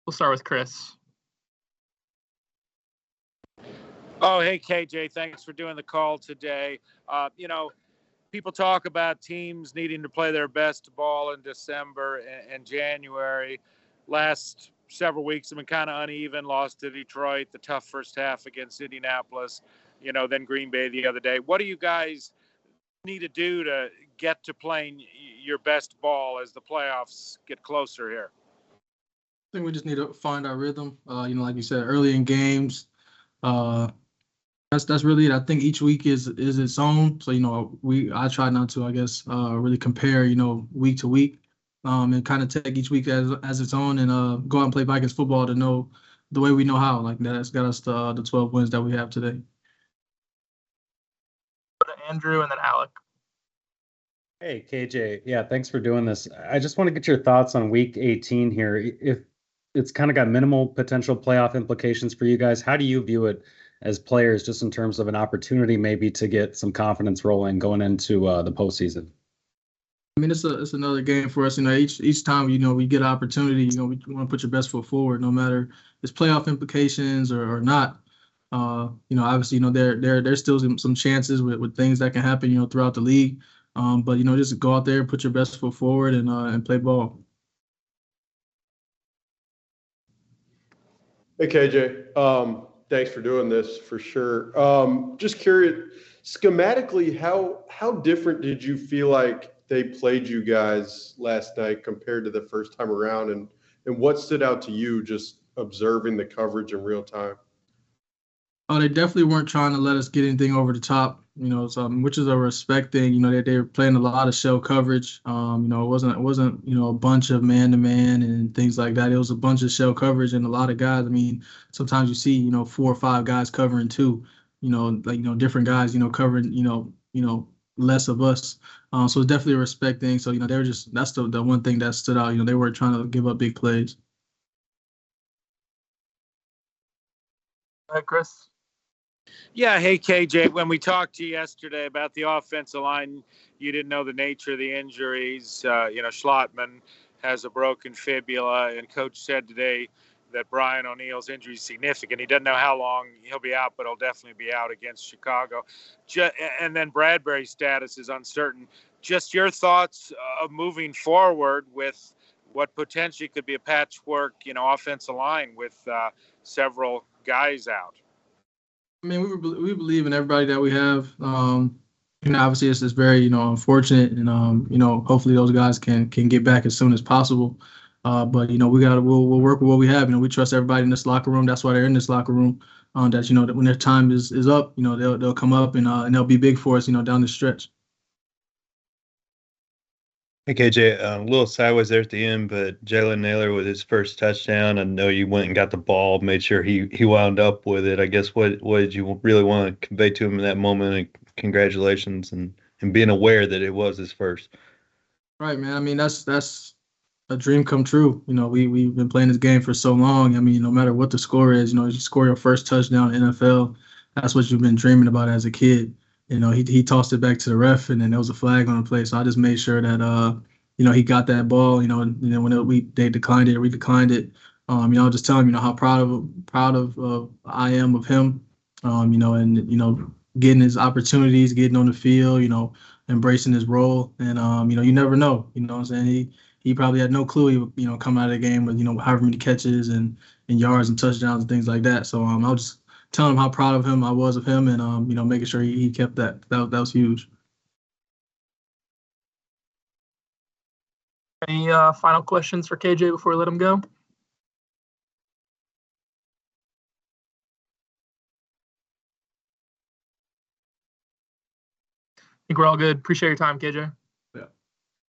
We'll start with Chris. Oh, hey, KJ, thanks for doing the call today. People talk about teams needing to play their best ball in December and January. Last several weeks have been kind of uneven. Lost to Detroit, the tough first half against Indianapolis, then Green Bay the other day. What do you guys need to do to get to playing your best ball as the playoffs get closer here? I think we just need to find our rhythm. Like you said, early in games. That's really it. I think each week is its own. So I try not to, really compare week to week, and kind of take each week as its own, and go out and play Vikings football to know the way we know how. Like that's got us the 12 wins that we have today. Go to Andrew and then Alec. Hey, KJ. Yeah, thanks for doing this. I just want to get your thoughts on week 18 here. If it's kind of got minimal potential playoff implications for you guys, how do you view it as players, just in terms of an opportunity maybe to get some confidence rolling going into the postseason? I mean, it's another game for us. Each time we get an opportunity, we want to put your best foot forward, no matter it's playoff implications or not. Obviously, there's still some chances with things that can happen, throughout the league. But just go out there and put your best foot forward and play ball. Hey, KJ. Thanks for doing this for sure. Just curious, schematically, how different did you feel like they played you guys last night compared to the first time around? And what stood out to you just observing the coverage in real time? Oh, they definitely weren't trying to let us get anything over the top, which is a respect thing. They were playing a lot of shell coverage. It wasn't a bunch of man-to-man and things like that. It was a bunch of shell coverage and a lot of guys. I mean, sometimes you see, 4 or 5 guys covering 2, different guys, covering, less of us. So it's definitely a respect thing. So, they were that's the one thing that stood out. They weren't trying to give up big plays. All right, Chris. Yeah, hey, KJ, when we talked to you yesterday about the offensive line, you didn't know the nature of the injuries. Schlottman has a broken fibula, and Coach said today that Brian O'Neill's injury is significant. He doesn't know how long he'll be out, but he'll definitely be out against Chicago. And then Bradbury's status is uncertain. Just your thoughts of moving forward with what potentially could be a patchwork, offensive line with several guys out. I mean, we believe in everybody that we have. Obviously, it's very unfortunate, and hopefully those guys can get back as soon as possible. But we'll work with what we have. We trust everybody in this locker room. That's why they're in this locker room. That when their time is up, they'll come up and they'll be big for us, down the stretch. Hey, KJ, a little sideways there at the end, but Jalen Naylor with his first touchdown, I know you went and got the ball, made sure he wound up with it. I guess what did you really want to convey to him in that moment? And congratulations and being aware that it was his first. Right, man. I mean, that's a dream come true. We've been playing this game for so long. I mean, no matter what the score is, you score your first touchdown in NFL, that's what you've been dreaming about as a kid. He tossed it back to the ref, and then there was a flag on the play. So I just made sure that, he got that ball. And then when they declined it, we declined it. Just tell him, how proud of I am of him. And getting his opportunities, getting on the field, embracing his role, and you never know. What I'm saying? He probably had no clue he would come out of the game with however many catches and yards and touchdowns and things like that. So I'll just telling him how proud of him I was of him, and making sure he kept that. That was huge. Any final questions for KJ before we let him go? I think we're all good. Appreciate your time, KJ.